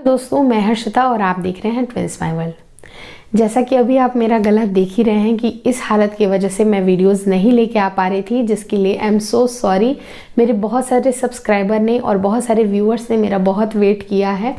दोस्तों, मैं हर्षिता और आप देख रहे हैं ट्विंस माय वर्ल्ड। जैसा कि अभी आप मेरा गला देख ही रहे हैं कि इस हालत की वजह से मैं वीडियोस नहीं लेके आ पा रही थी, जिसके लिए आई एम सो सॉरी। मेरे बहुत सारे सब्सक्राइबर ने और बहुत सारे व्यूअर्स ने मेरा बहुत वेट किया है,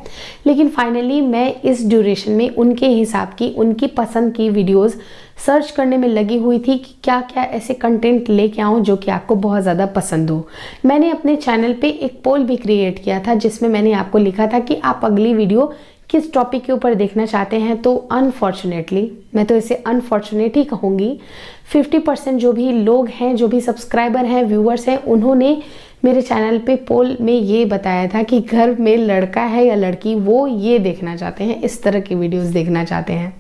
लेकिन फाइनली मैं इस ड्यूरेशन में उनके हिसाब की, उनकी पसंद की वीडियोस सर्च करने में लगी हुई थी कि क्या क्या ऐसे कंटेंट लेके आऊँ जो कि आपको बहुत ज़्यादा पसंद हो। मैंने अपने चैनल पे एक पोल भी क्रिएट किया था जिसमें मैंने आपको लिखा था कि आप अगली वीडियो किस टॉपिक के ऊपर देखना चाहते हैं। तो अनफॉर्चुनेटली, मैं तो इसे अनफॉर्चुनेट ही कहूँगी, 50% जो भी लोग हैं, जो भी सब्सक्राइबर हैं, व्यूअर्स हैं, उन्होंने मेरे चैनल पे पोल में ये बताया था कि घर में लड़का है या लड़की, वो ये देखना चाहते हैं, इस तरह की वीडियोस देखना चाहते हैं।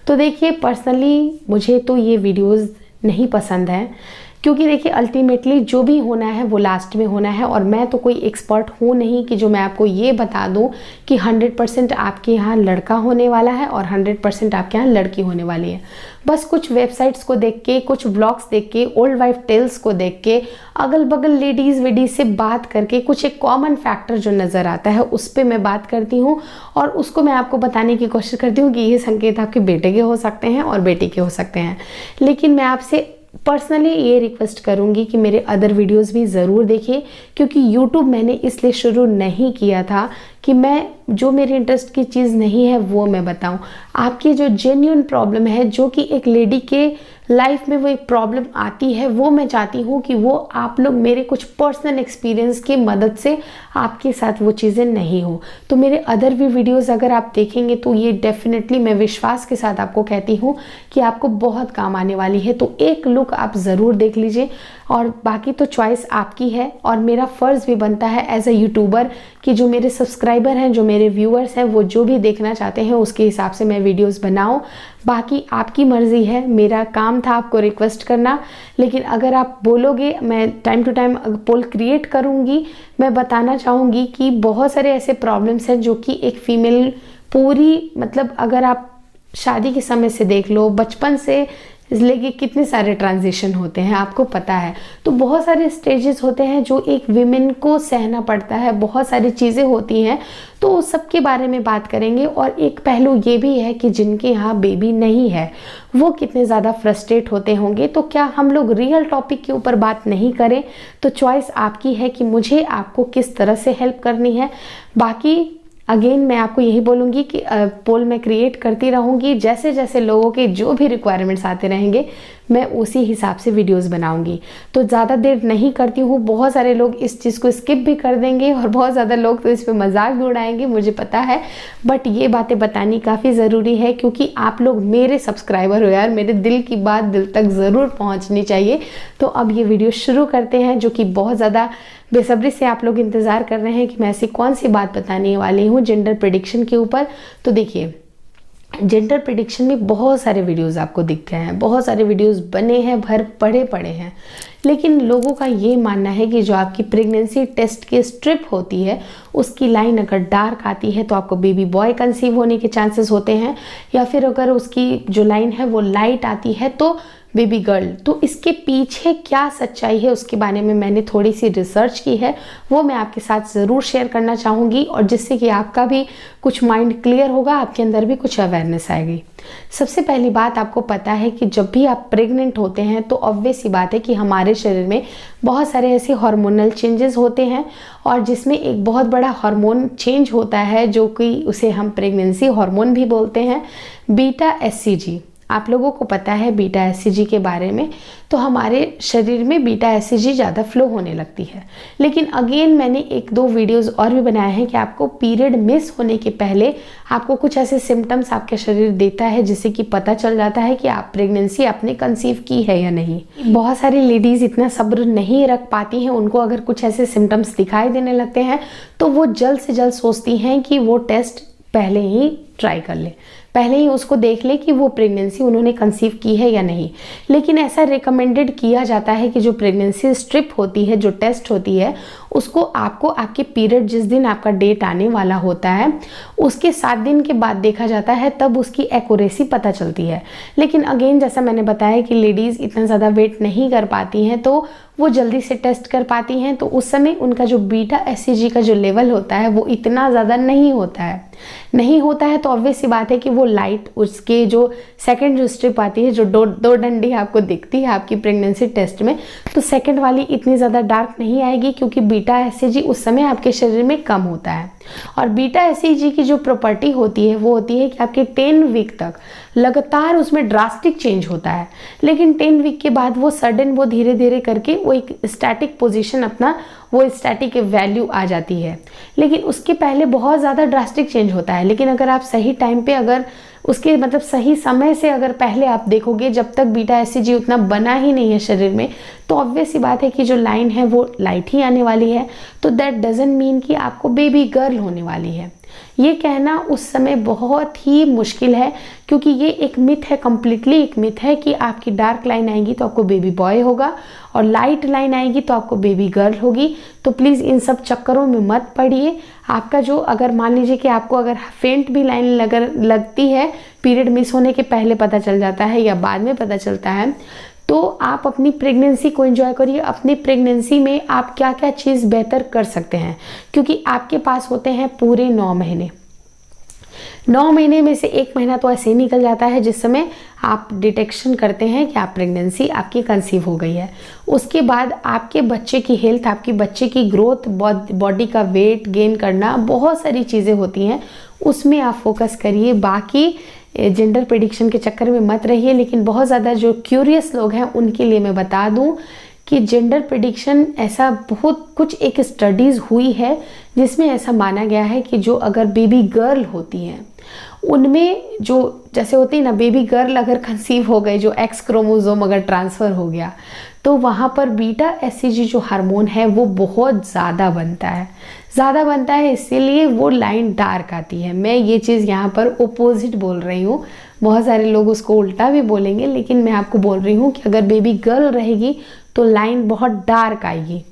तो देखिए, पर्सनली मुझे तो ये वीडियोस नहीं पसंद है, क्योंकि देखिए अल्टीमेटली जो भी होना है वो लास्ट में होना है, और मैं तो कोई एक्सपर्ट हूँ नहीं कि जो मैं आपको ये बता दूँ कि 100% आपके यहाँ लड़का होने वाला है और 100% आपके यहाँ लड़की होने वाली है। बस कुछ वेबसाइट्स को देख के, कुछ ब्लॉग्स देख के, ओल्ड वाइफ टेल्स को देख के, अगल बगल लेडीज़ वेडीज़ से बात करके कुछ एक कॉमन फैक्टर जो नज़र आता है उस पर मैं बात करती हूँ, और उसको मैं आपको बताने की कोशिश करती हूँ कि ये संकेत आपके बेटे के हो सकते हैं और बेटी के हो सकते हैं। लेकिन मैं आपसे पर्सनली ये रिक्वेस्ट करूंगी कि मेरे अदर वीडियोस भी ज़रूर देखिए, क्योंकि यूट्यूब मैंने इसलिए शुरू नहीं किया था कि मैं जो मेरे इंटरेस्ट की चीज़ नहीं है वो मैं बताऊं। आपकी जो जेन्युइन प्रॉब्लम है, जो कि एक लेडी के लाइफ में वो एक प्रॉब्लम आती है, वो मैं चाहती हूँ कि वो आप लोग मेरे कुछ पर्सनल एक्सपीरियंस की मदद से आपके साथ वो चीज़ें नहीं हो। तो मेरे अदर भी वीडियोस अगर आप देखेंगे तो ये डेफिनेटली, मैं विश्वास के साथ आपको कहती हूँ कि आपको बहुत काम आने वाली है। तो एक लुक आप ज़रूर देख लीजिए, और बाकी तो चॉइस आपकी है। और मेरा फ़र्ज़ भी बनता है एज अ यूट्यूबर कि जो मेरे सब्सक्राइबर हैं, जो मेरे व्यूअर्स हैं, वो जो भी देखना चाहते हैं उसके हिसाब से मैं वीडियोस बनाऊं। बाकी आपकी मर्ज़ी है, मेरा काम था आपको रिक्वेस्ट करना। लेकिन अगर आप बोलोगे, मैं time to time poll create करूँगी। मैं बताना चाहूँगी कि बहुत सारे ऐसे प्रॉब्लम्स हैं जो कि एक फ़ीमेल पूरी, मतलब अगर आप शादी के समय से देख लो, बचपन से लेके कितने सारे ट्रांजिशन होते हैं आपको पता है। तो बहुत सारे स्टेजेस होते हैं जो एक विमेन को सहना पड़ता है, बहुत सारी चीज़ें होती हैं। तो उस सब के बारे में बात करेंगे। और एक पहलू ये भी है कि जिनके यहाँ बेबी नहीं है वो कितने ज़्यादा फ्रस्ट्रेट होते होंगे। तो क्या हम लोग रियल टॉपिक के ऊपर बात नहीं करें? तो चॉइस आपकी है कि मुझे आपको किस तरह से हेल्प करनी है। बाकी अगेन मैं आपको यही बोलूँगी कि पोल मैं क्रिएट करती रहूँगी। जैसे जैसे लोगों के जो भी रिक्वायरमेंट्स आते रहेंगे मैं उसी हिसाब से वीडियोस बनाऊँगी। तो ज़्यादा देर नहीं करती हूँ। बहुत सारे लोग इस चीज़ को स्किप भी कर देंगे और बहुत ज़्यादा लोग तो इस पर मजाक भी उड़ाएंगे, मुझे पता है, बट ये बातें बतानी काफ़ी ज़रूरी है, क्योंकि आप लोग मेरे सब्सक्राइबर हो यार। मेरे दिल की बात दिल तक ज़रूर पहुँचनी चाहिए। तो अब ये वीडियो शुरू करते हैं, जो कि बहुत ज़्यादा बेसब्री से आप लोग इंतज़ार कर रहे हैं कि मैं ऐसी कौन सी बात बताने वाली हूँ जेंडर प्रेडिक्शन के ऊपर। तो देखिए, जेंडर प्रेडिक्शन में बहुत सारे वीडियोस आपको दिख गए हैं, बहुत सारे वीडियोस बने हैं, भर पड़े पड़े हैं। लेकिन लोगों का ये मानना है कि जो आपकी प्रेगनेंसी टेस्ट की स्ट्रिप होती है उसकी लाइन अगर डार्क आती है तो आपको बेबी बॉय कंसीव होने के चांसेस होते हैं, या फिर अगर उसकी जो लाइन है वो लाइट आती है तो बेबी गर्ल। तो इसके पीछे क्या सच्चाई है उसके बारे में मैंने थोड़ी सी रिसर्च की है, वो मैं आपके साथ ज़रूर शेयर करना चाहूँगी, और जिससे कि आपका भी कुछ माइंड क्लियर होगा, आपके अंदर भी कुछ अवेयरनेस आएगी। सबसे पहली बात, आपको पता है कि जब भी आप प्रेग्नेंट होते हैं तो ऑब्वियस सी बात है कि हमारे शरीर में बहुत सारे ऐसे हार्मोनल चेंजेस होते हैं, और जिसमें एक बहुत बड़ा हार्मोन चेंज होता है जो कि उसे हम प्रेगनेंसी हार्मोन भी बोलते हैं, बीटा एससीजी। आप लोगों को पता है बीटा एससीजी के बारे में। तो हमारे शरीर में बीटा एससीजी ज़्यादा फ्लो होने लगती है। लेकिन अगेन मैंने एक दो वीडियोस और भी बनाए हैं कि आपको पीरियड मिस होने के पहले आपको कुछ ऐसे सिम्टम्स आपके शरीर देता है जिससे कि पता चल जाता है कि आप प्रेगनेंसी आपने कंसीव की है या नहीं। बहुत सारी लेडीज़ इतना सब्र नहीं रख पाती हैं, उनको अगर कुछ ऐसे सिम्टम्स दिखाई देने लगते हैं तो वो जल्द से जल्द सोचती हैं कि वो टेस्ट पहले ही ट्राई कर ले, पहले ही उसको देख ले कि वो प्रेगनेंसी उन्होंने कंसीव की है या नहीं। लेकिन ऐसा रिकमेंडेड किया जाता है कि जो प्रेगनेंसी स्ट्रिप होती है, जो टेस्ट होती है, उसको आपको आपके पीरियड जिस दिन आपका डेट आने वाला होता है उसके 7 दिन के बाद देखा जाता है, तब उसकी एक्यूरेसी पता चलती है। लेकिन अगेन जैसा मैंने बताया कि लेडीज़ इतना ज़्यादा वेट नहीं कर पाती हैं, तो वो जल्दी से टेस्ट कर पाती हैं, तो उस समय उनका जो बीटा एचसीजी का जो लेवल होता है वो इतना ज़्यादा नहीं होता है। तो ऑब्वियस सी बात है कि वो लाइट, उसके जो सेकंड जो स्ट्रिप आती है, जो दो डंडी आपको दिखती है आपकी प्रेगनेंसी टेस्ट में, तो सेकंड वाली इतनी ज़्यादा डार्क नहीं आएगी, क्योंकि बीटा एचसीजी उस समय आपके शरीर में कम होता है। और बीटा एचसीजी की जो प्रॉपर्टी होती है वो होती है कि आपके 10 वीक तक लगातार उसमें ड्रास्टिक चेंज होता है, लेकिन 10 वीक के बाद वो सडन, वो धीरे धीरे करके वो एक स्टैटिक पोजीशन अपना, वो स्टैटिक वैल्यू आ जाती है। लेकिन उसके पहले बहुत ज़्यादा ड्रास्टिक चेंज होता है। लेकिन अगर आप सही टाइम पे, अगर उसके मतलब सही समय से अगर पहले आप देखोगे, जब तक बीटा एचसीजी उतना बना ही नहीं है शरीर में, तो ऑब्वियस सी बात है कि जो लाइन है वो लाइट ही आने वाली है। तो दैट डजंट मीन कि आपको बेबी गर्ल होने वाली है। ये कहना उस समय बहुत ही मुश्किल है, क्योंकि ये एक मिथ है, कम्प्लीटली एक मिथ है कि आपकी डार्क लाइन आएगी तो आपको बेबी बॉय होगा और लाइट लाइन आएगी तो आपको बेबी गर्ल होगी। तो प्लीज़ इन सब चक्करों में मत पड़िए। आपका जो, अगर मान लीजिए कि आपको अगर फेंट भी लाइन लगती है, पीरियड मिस होने के पहले पता चल जाता है या बाद में पता चलता है, तो आप अपनी प्रेगनेंसी को एंजॉय करिए। अपनी प्रेगनेंसी में आप क्या क्या चीज़ बेहतर कर सकते हैं, क्योंकि आपके पास होते हैं पूरे 9 महीने। 9 महीने में से 1 महीना तो ऐसे ही निकल जाता है जिस समय आप डिटेक्शन करते हैं कि आप प्रेगनेंसी आपकी कंसीव हो गई है। उसके बाद आपके बच्चे की हेल्थ, आपकी बच्चे की ग्रोथ, बॉडी का वेट गेन करना, बहुत सारी चीज़ें होती हैं, उसमें आप फोकस करिए। बाकी जेंडर प्रेडिक्शन के चक्कर में मत रहिए। लेकिन बहुत ज़्यादा जो क्यूरियस लोग हैं उनके लिए मैं बता दूं कि जेंडर प्रेडिक्शन, ऐसा बहुत कुछ एक स्टडीज़ हुई है जिसमें ऐसा माना गया है कि जो अगर बेबी गर्ल होती हैं उनमें जो, जैसे होती है ना, बेबी गर्ल अगर कंसीव हो गई, जो एक्स क्रोमोसोम अगर ट्रांसफ़र हो गया, तो वहाँ पर बीटा एचसीजी जो हार्मोन है वो बहुत ज़्यादा बनता है, इसीलिए वो लाइन डार्क आती है। मैं ये चीज़ यहाँ पर ओपोजिट बोल रही हूँ, बहुत सारे लोग उसको उल्टा भी बोलेंगे, लेकिन मैं आपको बोल रही हूँ कि अगर बेबी गर्ल रहेगी तो लाइन बहुत डार्क आएगी।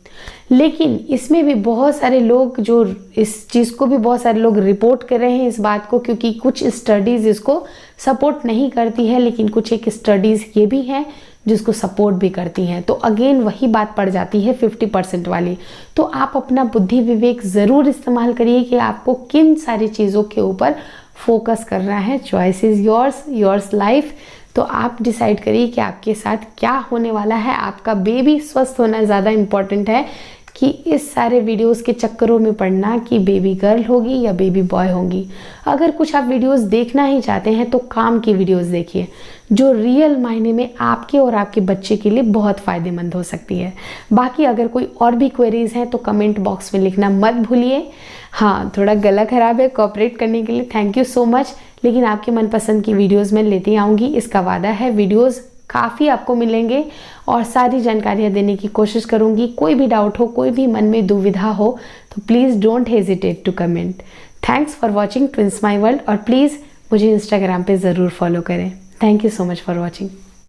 लेकिन इसमें भी बहुत सारे लोग, जो इस चीज़ को भी बहुत सारे लोग रिपोर्ट कर रहे हैं इस बात को, क्योंकि कुछ स्टडीज़ इसको सपोर्ट नहीं करती है, लेकिन कुछ एक स्टडीज़ ये भी हैं जिसको सपोर्ट भी करती हैं। तो अगेन वही बात पड़ जाती है 50% वाली। तो आप अपना बुद्धि विवेक ज़रूर इस्तेमाल करिए कि आपको किन सारी चीज़ों के ऊपर फोकस करना है। Choice is yours life. तो आप डिसाइड करिए कि आपके साथ क्या होने वाला है। आपका बेबी स्वस्थ होना ज़्यादा इम्पॉर्टेंट है कि इस सारे वीडियोस के चक्करों में पड़ना कि बेबी गर्ल होगी या बेबी बॉय होगी। अगर कुछ आप वीडियोस देखना ही चाहते हैं तो काम की वीडियोस देखिए, जो रियल मायने में आपके और आपके बच्चे के लिए बहुत फ़ायदेमंद हो सकती है। बाकी अगर कोई और भी क्वेरीज हैं तो कमेंट बॉक्स में लिखना मत भूलिए। हाँ, थोड़ा गला ख़राब है, कोऑपरेट करने के लिए थैंक यू सो मच। लेकिन आपके मनपसंद की वीडियोज़ मैं लेती आऊँगी, इसका वादा है। वीडियोज़ काफ़ी आपको मिलेंगे और सारी जानकारियाँ देने की कोशिश करूँगी। कोई भी डाउट हो, कोई भी मन में दुविधा हो, तो please don't hesitate to comment. Thanks for watching twins my world, और प्लीज़ मुझे इंस्टाग्राम पे ज़रूर फॉलो करें। Thank you so much for watching.